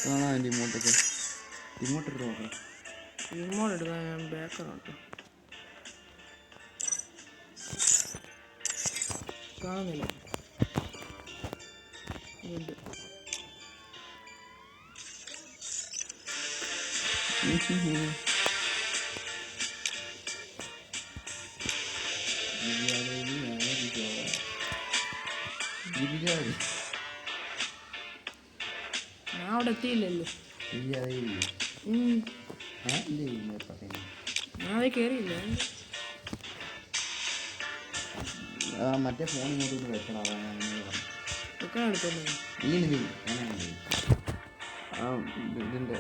കാണാൻ റിമോട്ടൊക്കെ റിമോട്ട് എടുത്ത് നോക്കാം. റിമോട്ട് എടുക്കാൻ ഞാൻ ബേക്കറുണ്ട്. കാണുന്നില്ല. ഉണ്ട്. ഞാൻ അവിടെ എത്തിയില്ലല്ലോ. ഞാൻ അത് കയറിയില്ല. മറ്റേ ഫോൺ ഇങ്ങോട്ട് വെക്കണം. വെക്കാൻ എടുത്തോളൂ. ഇതിൻ്റെ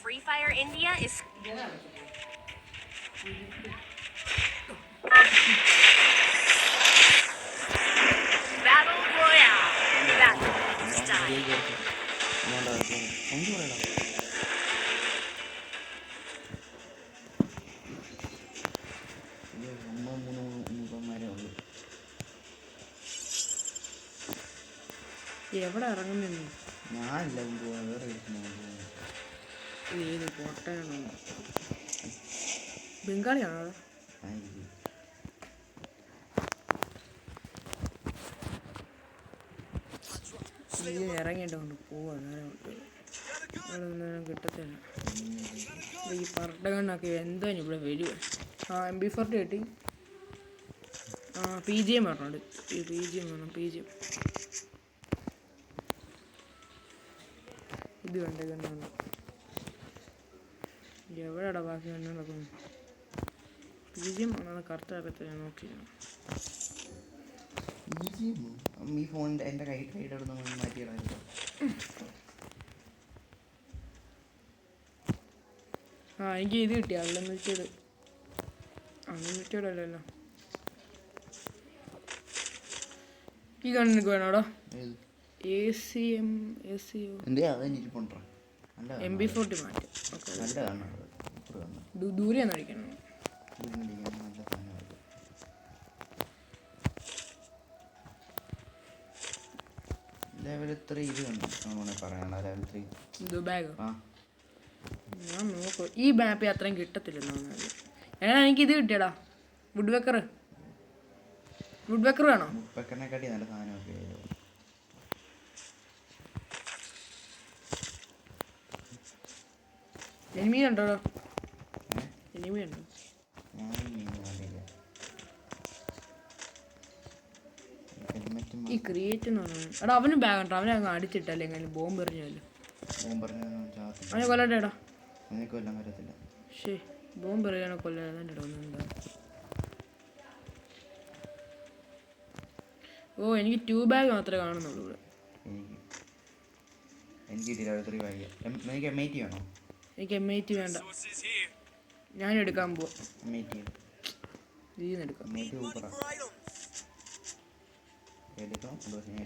Free Fire India is Battle Royale. Battle style. എവിടെ ഇറങ്ങുന്നു? ഞാനില്ല വേറെ ഏത് കോട്ടയാണോ? ബംഗാളിയാണോ? ഇറങ്ങിയിട്ടുണ്ട് പോവാ. നേരം കിട്ടത്തില്ല. ഈ പറട്ടകണ്ണൊക്കെ എന്തോ ഇവിടെ വരുവ. MP40 കിട്ടി. PGM പറഞ്ഞോണ്ട്. PGM വേണം. PGM ഇത് കണ്ടേ കണ്ണാണ്. എവിടെയാടാ ബാക്കി കണ്ണുകളൊക്കെ? PGM ആണെന്ന് കറക്റ്റ് അറിയത്തില്ല. ഞാൻ നോക്കില്ല. ഈ ഫോണിൻ്റെ എൻ്റെ കൈയുടെ മാറ്റിയിടാൻ. എനിക്ക് ഇത് കിട്ടി. അൺലിമിറ്റഡ് അല്ലല്ലോ. ഈ കണ്ണിനൊക്കെ വേണോടോ? MP40 മാറ്റി. ദൂരെ അടിക്കണം. ലെവൽ 3 ഇത് പറയണ ലെവൽ 3 ദുബാഗോ. ഞാൻ നോക്കും. ഈ മാപ്പിൽ അത്രയും കിട്ടത്തില്ലെന്ന് തോന്നുന്നത്. എനിക്ക് ഇത് കിട്ടിയടാ. വുഡ് വെക്കർ വേണോ? വെക്കറിനെക്കാട്ടി നല്ല സാധനമൊക്കെ. എനിമി ഉണ്ടോ? എനിമി ഉണ്ടോ? ഈ ക്രിയേറ്റ് എന്ന് പറഞ്ഞു. എടാ അവന് ബാഗ് ഉണ്ടോ? അവനെ അങ്ങ് അടിച്ചിട്ടല്ലേ എങ്ങനെ ബോംബ് എറിഞ്ഞല്ലോ. അവനെ കൊല്ലണ്ടേടാ. ശരി ബോംബ് എറിയാനോ കൊല്ലാതെ. ഓ എനിക്ക് 2 ബാഗ് മാത്രമേ കാണുന്നുള്ളൂ ഇവിടെ. എനിക്ക് M80 വേണ്ട. ഞാൻ എടുക്കാൻ പോവാ.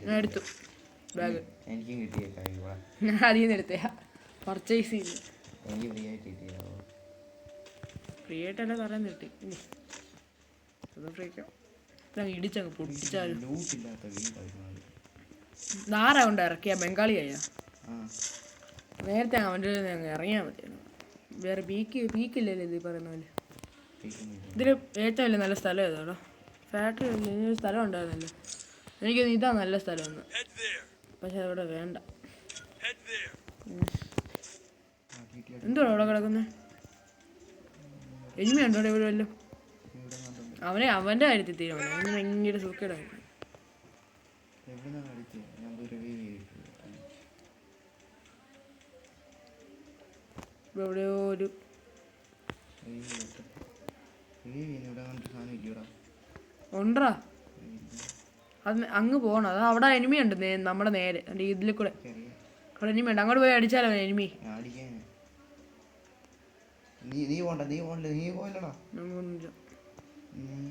ഞാൻ എടുത്തു ബാഗ്. ഞാൻ അതിൽ നിന്ന് എടുത്തേ. പർച്ചേസ് ചെയ്തു. ഫ്രീ ആയിട്ടല്ല പറയുന്നത് കിട്ടി. അത് ഫ്രീക്കാം. ഇടിച്ചങ്ങ് പൊട്ടിച്ചാലും. 4 കൊണ്ട് ഇറക്കിയ ബംഗാളിയായ നേരത്തെ അവൻ്റെ ഇറങ്ങിയാൽ മതിയാണ്. വേറെ പീക്കില്ലല്ലോ ഇത് പറയുന്ന പോലെ. ഇതിൽ ഏറ്റവും വലിയ നല്ല സ്ഥലം ഏതാണോ? ഫാക്ടറി ഒരു സ്ഥലം ഉണ്ടായിരുന്നല്ലോ. എനിക്കൊന്ന് ഇതാ നല്ല സ്ഥലമൊന്ന്. പക്ഷെ അവിടെ വേണ്ട. എന്തുവാ അവിടെ കിടക്കുന്നത്? എനിമി ഉണ്ടോ ഇവിടെ വല്ലതും? അവൻ്റെ കാര്യത്തിൽ തീരുമാനം. അവന് ഭയങ്കര സുഖേടായിരുന്നു. എവിടെയോ ഒരു ഉണ്ടോ? അത് അങ്ങ് പോകണം. അത് അവിടെ എനിമി ഉണ്ട് നമ്മുടെ നേരെ. ഇതിൽ കൂടെ അവിടെ എനിമി ഉണ്ട്. അങ്ങോട്ട് പോയി അടിച്ചാലോ എനിമി?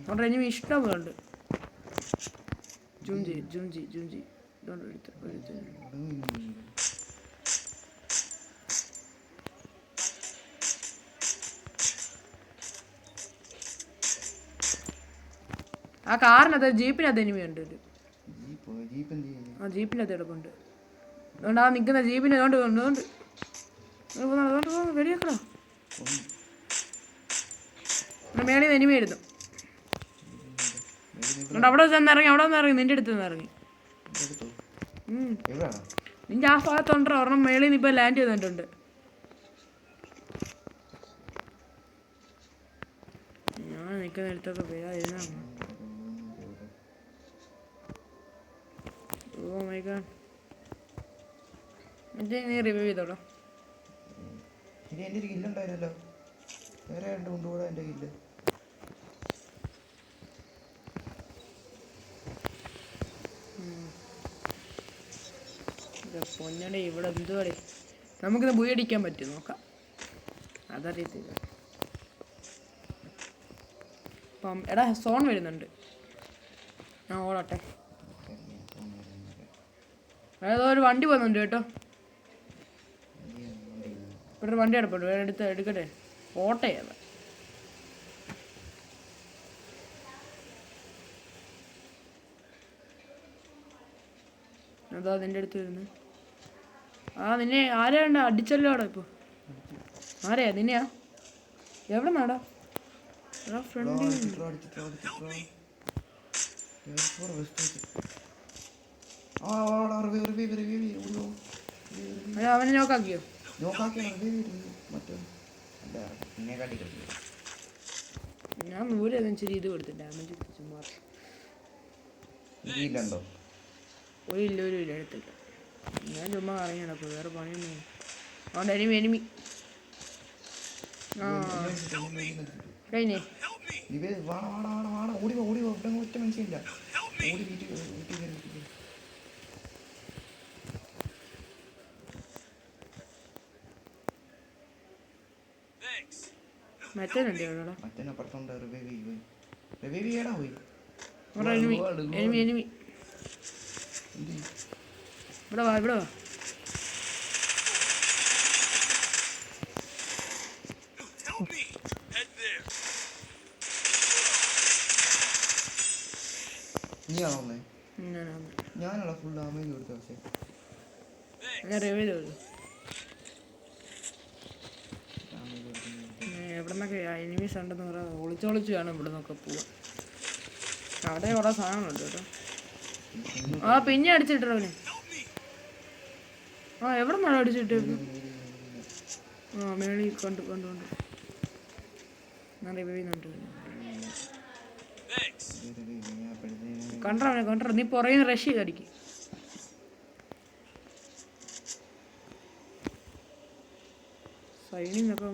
അവിടെ എനിമി ഇഷ്ടം പോലെ ഉണ്ട്. ജൂം ചെയ്യ് ഇതുകൊണ്ട് എടുത്ത് ആ കാറിനകത്ത് ജീപ്പിനകത്ത് എനിമയുണ്ട് ഒരു ആ ജീപ്പിനകത്ത് കിടപ്പുണ്ട്. അതുകൊണ്ട് ആ നിൽക്കുന്ന ജീപ്പിനെ അതുകൊണ്ട് വെടിവെക്കണോ? മേളിൽ നിന്ന് എനിമയായിരുന്നു. അതുകൊണ്ട് അവിടെ നിന്ന് നിന്റെ അടുത്ത് നിന്ന് ഇറങ്ങി. നിന്റെ ആ ഭാഗത്തുണ്ടോ ഒരെണ്ണം മേളിൽ നിന്ന് ഇപ്പോൾ ലാൻഡ് ചെയ്തിട്ടുണ്ട്. ഞാൻ നിൽക്കുന്ന അടുത്തൊക്കെ പേരായിരുന്നു. Oh my God. മറ്റേ നീ റിവ്യൂ ചെയ്തോളാം. എൻ്റെ ഒരു കില്ലുണ്ടായിരുന്നല്ലോ. വേറെ രണ്ട് കൊണ്ടുകൂടാ എൻ്റെ കില്ല്. പൊന്നടെ ഇവിടെ എന്തുവാടേ, നമുക്കിത് ബുയി അടിക്കാൻ പറ്റും, നോക്കാം. അതറിയത്തില്ല. അപ്പം എടാ സോൺ വരുന്നുണ്ട്, ഞാൻ ഓടട്ടെ. ഏതോ ഒരു വണ്ടി പോകുന്നുണ്ട് കേട്ടോ. ഇവിടെ ഒരു വണ്ടി കിടപ്പുണ്ട്, വേറെ എടുക്കട്ടെ. ഓട്ടയാണ്. അതാ നിന്റെ അടുത്ത് വരുന്നത്. ആ നിന്നെ ആരെയാണ്ട് അടിച്ചല്ലോ അവിടെ ഇപ്പോൾ. ആരെയാ നിന്നെയാ? എവിടെ നാടാ? ഫ്രണ്ട് അവനെ നോക്കാക്കിയോ? ഞാൻ 100 ഇച്ചിരി ഇത് കൊടുത്തു ഡാമേജ്. ചുമ്മാ ഒരു ഇല്ല എടുത്തില്ല. ഞാൻ ചുമ്മാ കറങ്ങിയപ്പോൾ വേറെ പണിയൊന്നും. അതുകൊണ്ട് എനിമി ആ കഴിഞ്ഞേ. മറ്റേനുണ്ട് എനിമി. ഇവിടെ വാ. ഞാനുള്ള ഫുൾ ഡാമേജ് കൊടുത്ത. പക്ഷേ ഞാൻ റിവ്യൂ ചെയ്തു. എവിടെ നിന്നൊക്കെ എനിമീസ് ഉണ്ടെന്ന് പറയാം. ഒളിച്ചൊളിച്ച് വേണം ഇവിടെ നിന്നൊക്കെ പോവാൻ. അവിടെ കുറെ സാധനങ്ങളുണ്ട് കേട്ടോ. ആ പിന്നെ അടിച്ചിട്ടവന്. ആ എവിടെ നിന്നാണ് അടിച്ചിട്ട്? ആ മേളി കണ്ടു. ഞാൻ റിവ്യൂ ചെയ്യുന്നുണ്ട്. കണ്ടോ നീ പുറകിന്ന് റഷ് ചെയ്തടിക്കും. സൈനിങ് ഒക്കെ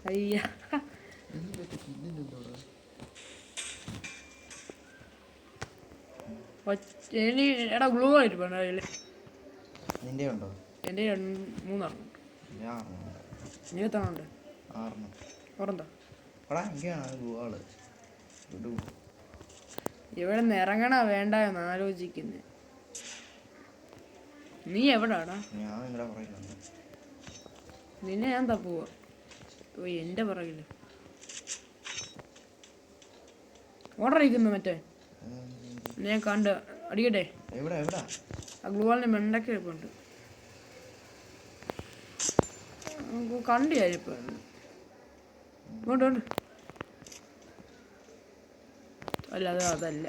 അയ്യ എടാ ഗ്ലൂ ആയിട്ട് വേണ്ട. നിന്റെ ഉണ്ടോ? എൻ്റെ 3 നീത്താണുണ്ട്. ഓറെന്താ ഇവിടെ നിന്ന് ഇറങ്ങണ വേണ്ട എന്ന് ആലോചിക്കുന്നേ. നീ എവിടാടാ? നിന്നെ ഞാൻ തപ്പുവാ. ഓ എൻ്റെ പുറകില് ഓർഡർ അയക്കുന്നു. മറ്റേ ഞാൻ കണ്ട് അടിക്കട്ടെ. ആ ഗ്ലൂവാളിൻ്റെ മെണ്ടൊക്കെ ഇരിപ്പുണ്ട്. കണ്ടിയായിരിപ്പോ. ഇങ്ങോട്ടുണ്ട്. അല്ല അതല്ല.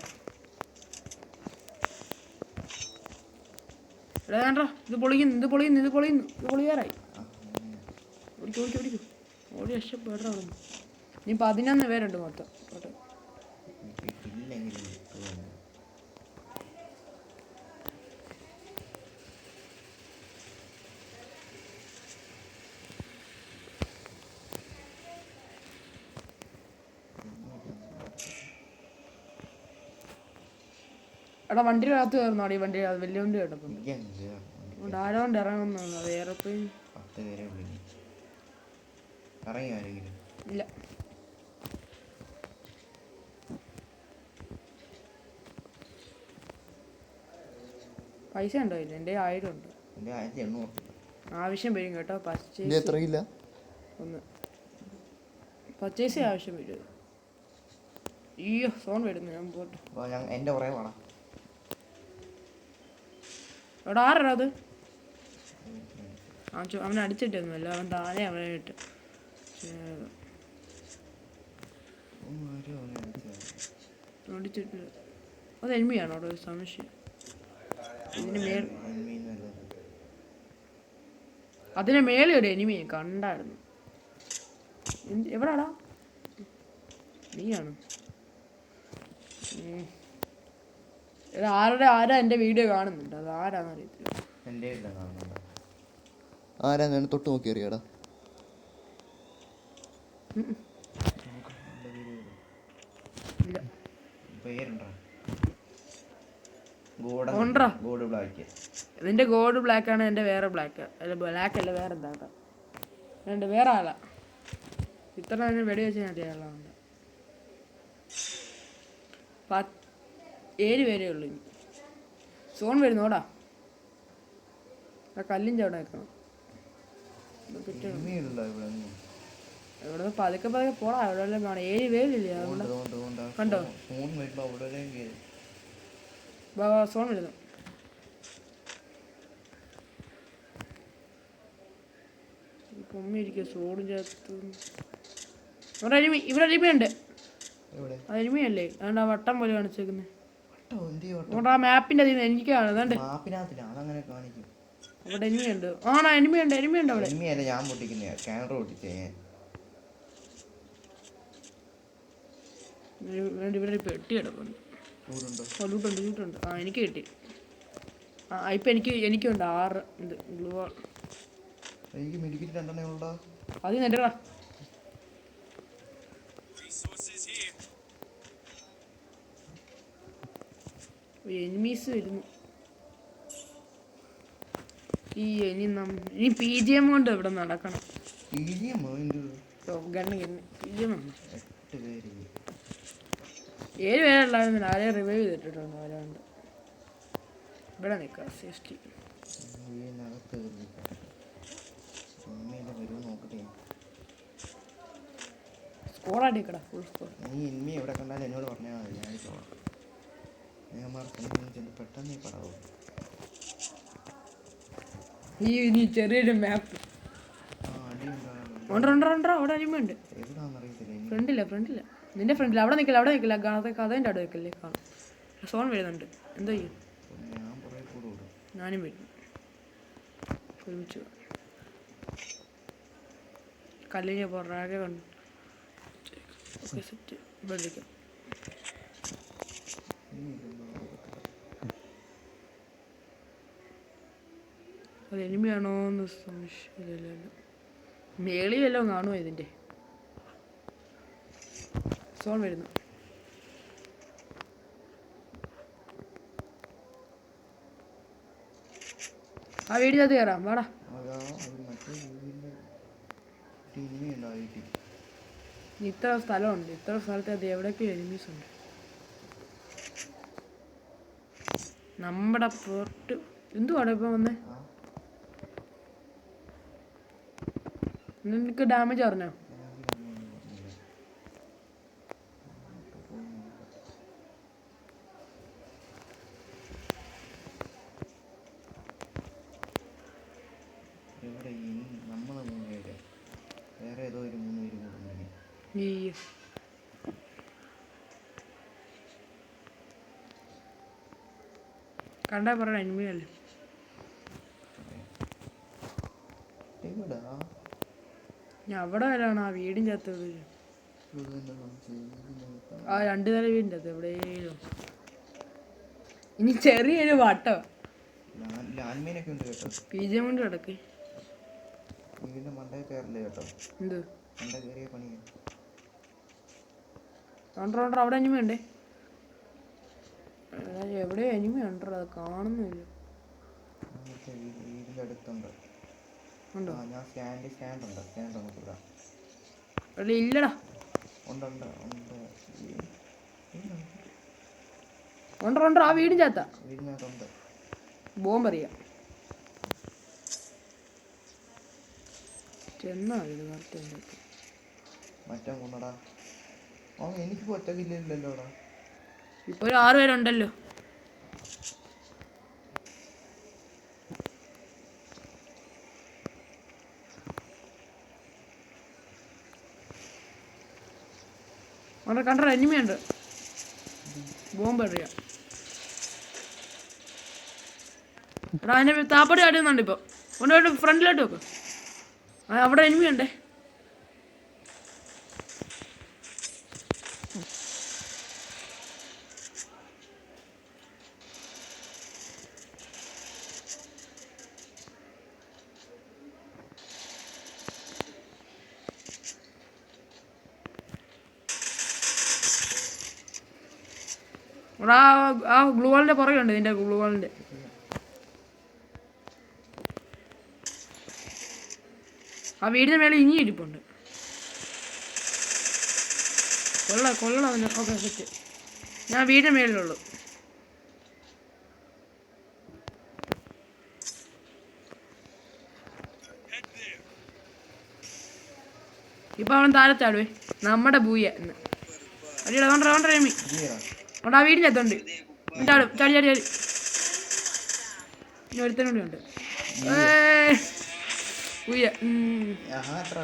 എടാ വേണ്ട, ഇത് പൊളിയാറായി. ഓടിക്കും ഓടി രക്ഷപ്പെടാ. നീ 11 പേരുണ്ട് മൊത്തം. എടാ വണ്ടിയുടെ അകത്ത് കയറുന്നോ? ഈ വണ്ടി വലിയ വണ്ടി കേട്ടപ്പം എനിക്കങ്ങ് കേറാം. അതുകൊണ്ട് ആരോണ്ട് ഇറങ്ങുന്നു അത് എയർപ്ലെയിൻ 10 പേരെ വിളിക്കും. ഇറങ്ങി ആരെങ്കിലും? ഇല്ല. പൈസ ഉണ്ടോ? ഇല്ല, എൻ്റെ 1000 ഉണ്ട്. എൻ്റെ 1800. ആവശ്യം വരും കേട്ടോ. ഇത് പർച്ചേസ് എത്രയില്ല? ഒന്ന് പർച്ചേസ് ആവശ്യം വരും. അയ്യോ ഫോൺ വരുന്നു, ഞാൻ പോട്ടെ. എൻ്റെ കുറേ വേണം. എവിടെ ആരാ അത്? അവൻ അടിച്ചിട്ടൊന്നുമല്ല, അവൻ താഴെ അവനെ ഇട്ട് അടിച്ചിട്ടില്ല. അത് എനിമിയാണോ അവിടെ? ഒരു സംശയം. അതിന് മേലെ ഒരു എനിമിയെ കണ്ടായിരുന്നു. എവിടാടാ? നീയാണ്. ആരാ എൻ്റെ വീഡിയോ കാണുന്നുണ്ട്? അത് ആരാന്ന് അറിയത്തില്ല. എൻ്റെ കാണുന്നുണ്ട്. ആരാ? ഞാൻ തൊട്ട് നോക്കി അറിയാടാ. ഇല്ല. പേരുണ്ടോ? ഉണ്ടോ? God black. ഇതിൻ്റെ ഗോഡ് ബ്ലാക്ക് ആണ്, എൻ്റെ വേറെ ബ്ലാക്ക്. അല്ല ബ്ലാക്ക് അല്ല, വേറെ എന്താ? എൻ്റെ വേറെ ആളാ. ഇത്ര തന്നെ വെടി വെച്ച് ഞാൻ ആളാണ്. 7 പേരേ ഉള്ളൂ ഇനി. സോൺ വരുന്നോടാ. ആ കല്ലിൻ്റെ അവിടെ വെക്കണം. ഇവിടെ പതുക്കെ പോടാ. ഇവിടെ കാണാം 7 പേരില്ലേ? കണ്ടോ? സോൺ വരുന്നു. പൊമ്മിരിക്കുക സോണും ചേർത്ത്. ഇവിടെ അരിമയുണ്ട്. അരിമയല്ലേ? അതുകൊണ്ട് ആ വട്ടം പോലെ കാണിച്ചേക്കുന്നത്. അതുകൊണ്ട് ആ മാപ്പിൻ്റെ അതിൽ നിന്ന് എനിക്ക് കാണുന്നുണ്ട്. അവിടെ എനിമയുണ്ട്. ആണോ? എനിമയുണ്ട് അവിടെ. ഞാൻ പൊട്ടിക്കുന്ന ക്യാമറ പൊട്ടിച്ചേ. ഇവിടെ പെട്ടി കിടപ്പുണ്ട്. ലൂട്ടുണ്ട്. ആ എനിക്ക് കിട്ടി. ആ ഇപ്പം എനിക്കുണ്ട് 6 ഇത് ഗ്ലൂ. എനിക്ക് മെഡിക്കറ്റ് 2 ഉണ്ടോ? അത് നെടാ. എനിമീസ് വരുന്നു. ഇനി PGM കൊണ്ട് ഇവിടെ നടക്കണം. PGM 7 പേരുണ്ടായിരുന്നില്ല. ആരെയും റിവൈവ് ചെയ്തിട്ടുണ്ട്. ആരാണ്ട് ഇവിടെ നിൽക്കാം. സേഫ്റ്റി സ്കോഡായിട്ടിക്കടാ. Full squad. നീ ഇനി എവിടെ കണ്ടാലും എന്നോട് പറഞ്ഞാൽ മതി, ഞാൻ ചോളാം. പെട്ടെന്ന് നീ പടാവോ? നീ ചെറിയൊരു മാപ്പ് ഉണ്ട്. അവിടെ അനിമയുണ്ട്. ഫ്രണ്ടില്ല. നിന്റെ ഫ്രണ്ടിൽ അവിടെ നിൽക്കില്ല. കഥേൻ്റെ അവിടെ നിൽക്കല്ലേ? കാണാം. സോൺ വരുന്നുണ്ട്. എന്തോ ചെയ്യും? ഞാനും വരും. ഒരുമിച്ച് കല്ലിന് പുറകെ കണ്ടു. സെറ്റ് വെള്ളിക്കാം. അത് എനിമിയാണോ എന്ന് സംശയമില്ല. മേളി വല്ലതും കാണുമോ ഇതിൻ്റെ? സോൺ വരുന്നു. ആ വീടിനകത്ത് കയറാം. വാടാ. ഇത്ര സ്ഥലമുണ്ട്. ഇത്ര സ്ഥലത്ത് അത് എവിടെയൊക്കെ എനിമീസ് ഉണ്ട്. നമ്മുടെ പോർട്ട് എന്തുവാണ് ഇപ്പം വന്നേ? നിനക്ക് ഡാമേജ് അറിഞ്ഞോ? കണ്ടാ പറയണ എനിമിയല്ലേ? ഞാൻ അവിടെ വരാണ്. ആ വീടിൻ്റെ അകത്ത്. ആ 2 നില വീടിൻ്റെ അകത്ത് എവിടെയും. ഇനി ചെറിയൊരു വട്ടോ PGM കൊണ്ട് കിടക്ക്. എന്ത് അവിടെ എനിമയുണ്ടേ? എവിടെയോ എനിമി ഉണ്ടോ അത് കാണുന്നില്ല. വീടിൻ്റെ അടുത്തുണ്ട്. ഉണ്ടോ? ഞാൻ സ്റ്റാൻഡ് ഉണ്ട്. സ്റ്റാൻഡ് നമുക്ക് ഇടാം. എടാ ഇല്ലടാ. ഉണ്ട്. ഉണ്ട് ആ വീടിൻ്റെ വീടിനകത്തുണ്ട്. ബോംബറിയാം ചെന്നാ ഇത് കറക്റ്റ് ഉണ്ടാക്കി. മറ്റേ കൊണ്ടടാ. എനിക്ക് ഒറ്റക്കില്ലല്ലോടാ. ഇപ്പൊ ഒരു 6 പേരുണ്ടല്ലോ. അവിടെ കണ്ട എനിമിയുണ്ട്. ബോംബ് എറിയാം. എടാ അതിനെ താപ്പടി അടിയുന്നുണ്ട് ഇപ്പോൾ. ഒന്നോട്ട് ഫ്രണ്ടിലോട്ട് വെക്കും. അവിടെ എനിമിയുണ്ടേ. ആ ഗ്ലൂ വാളിൻ്റെ പുറകെയുണ്ട്. ഇതിൻ്റെ ഗ്ലൂ വാളിൻ്റെ ആ വീടിൻ്റെ മേലെ ഇനി ഇരിപ്പുണ്ട്. കൊള്ളണം അവന്. Okay set. ഞാൻ വീടിൻ്റെ മേലിലുള്ളൂ. ഇപ്പം അവൻ താഴെ ചാടുവേ. നമ്മുടെ ബൂയ എന്ന് അടിയടാ. വേണ്ട റേമി അവിടെ ആ വീടിൻ്റെ അകത്തുണ്ട്. ചാടും. ചാടി ഇനി ഒരുത്തനും കൂടി ഉണ്ട്. ബൂയ. എത്ര